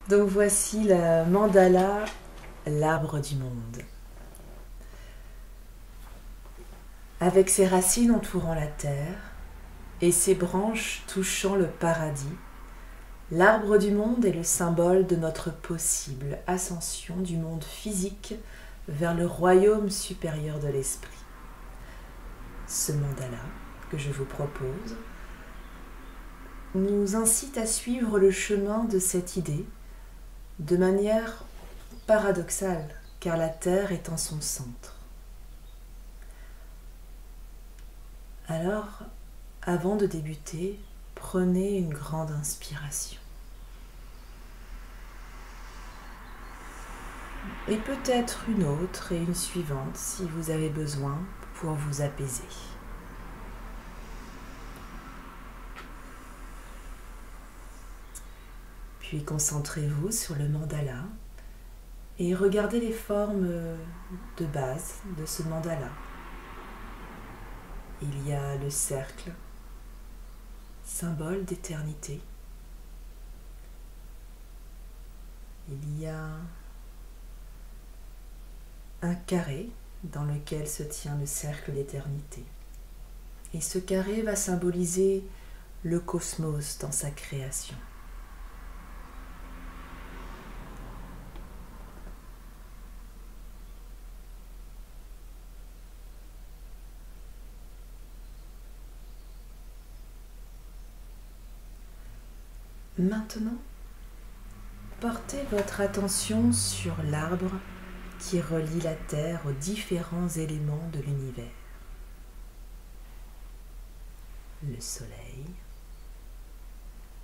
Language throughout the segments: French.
Donc voici la mandala, l'arbre du monde. Avec ses racines entourant la terre et ses branches touchant le paradis, l'arbre du monde est le symbole de notre possible ascension du monde physique vers le royaume supérieur de l'esprit. Ce mandala que je vous propose nous incite à suivre le chemin de cette idée de manière paradoxale, car la Terre est en son centre. Alors, avant de débuter, prenez une grande inspiration. Et peut-être une autre et une suivante si vous avez besoin pour vous apaiser. Puis concentrez-vous sur le mandala et regardez les formes de base de ce mandala. Il y a le cercle, symbole d'éternité. Il y a un carré dans lequel se tient le cercle d'éternité. Et ce carré va symboliser le cosmos dans sa création. Maintenant, portez votre attention sur l'arbre qui relie la Terre aux différents éléments de l'univers. Le Soleil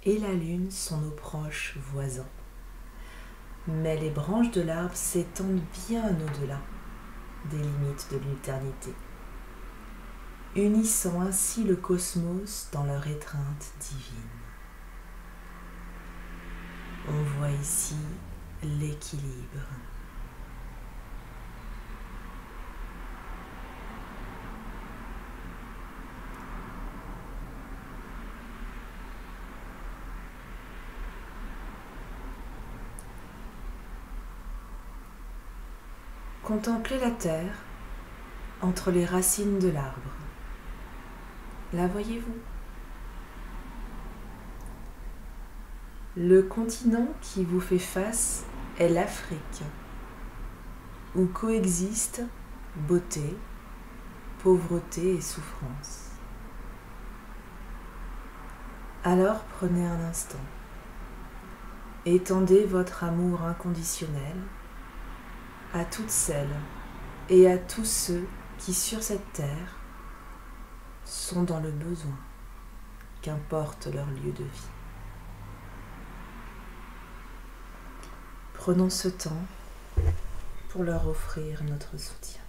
et la Lune sont nos proches voisins, mais les branches de l'arbre s'étendent bien au-delà des limites de l'éternité, unissant ainsi le cosmos dans leur étreinte divine. On voit ici l'équilibre. Contemplez la terre entre les racines de l'arbre. La voyez-vous? Le continent qui vous fait face est l'Afrique, où coexistent beauté, pauvreté et souffrance. Alors prenez un instant, étendez votre amour inconditionnel à toutes celles et à tous ceux qui sur cette terre sont dans le besoin, qu'importe leur lieu de vie. Prenons ce temps pour leur offrir notre soutien.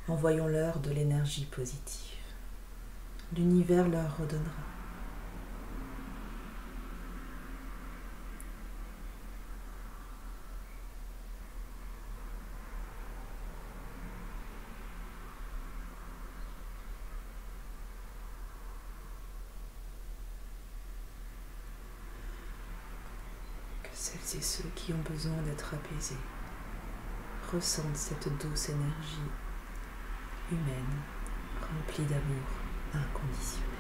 Envoyons-leur de l'énergie positive. L'univers leur redonnera. Celles et ceux qui ont besoin d'être apaisés ressentent cette douce énergie humaine remplie d'amour inconditionnel.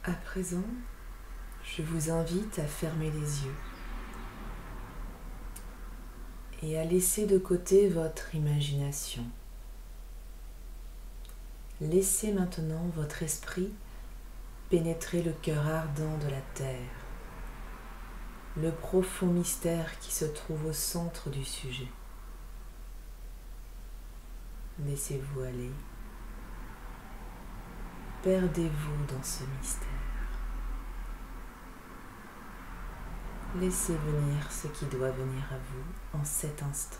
À présent, je vous invite à fermer les yeux et à laisser de côté votre imagination. Laissez maintenant votre esprit pénétrer le cœur ardent de la terre. le profond mystère qui se trouve au centre du sujet. Laissez-vous aller. Perdez-vous dans ce mystère. Laissez venir ce qui doit venir à vous en cet instant.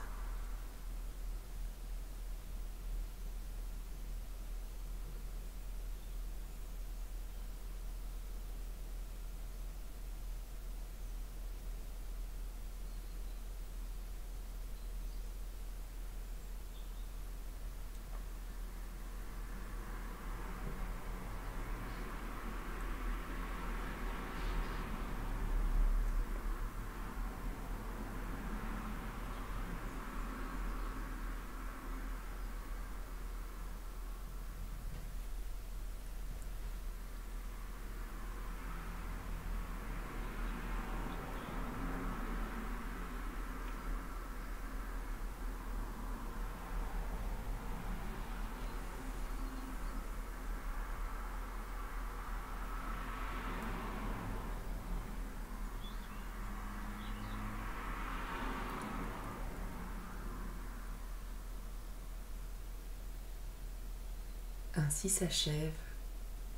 Ainsi s'achève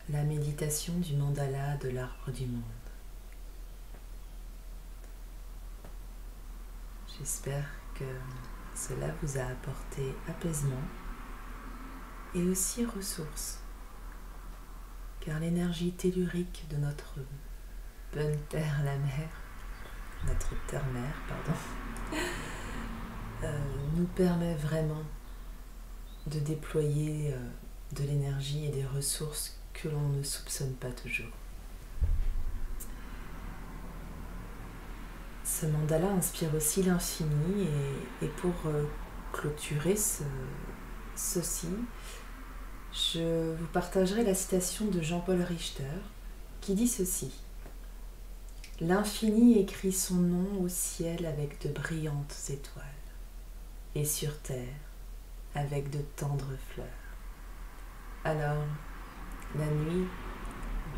la méditation du mandala de l'arbre du monde. J'espère que cela vous a apporté apaisement et aussi ressources, car l'énergie tellurique de notre bonne Terre, la Mère, notre Terre-Mère, nous permet vraiment de déployer de l'énergie et des ressources que l'on ne soupçonne pas toujours. Ce mandala inspire aussi l'infini et pour clôturer ceci, je vous partagerai la citation de Jean-Paul Richter qui dit ceci: « L'infini écrit son nom au ciel avec de brillantes étoiles et sur terre avec de tendres fleurs. Alors, la nuit,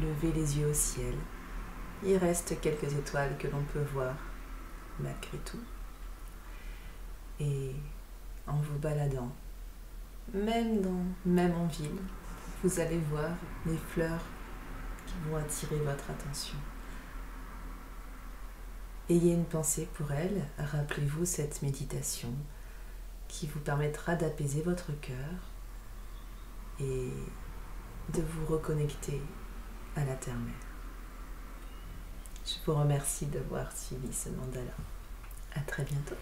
levez les yeux au ciel, il reste quelques étoiles que l'on peut voir malgré tout. Et en vous baladant, même en ville, vous allez voir les fleurs qui vont attirer votre attention. Ayez une pensée pour elles, rappelez-vous cette méditation qui vous permettra d'apaiser votre cœur et de vous reconnecter à la Terre-Mère. Je vous remercie d'avoir suivi ce mandala. À très bientôt.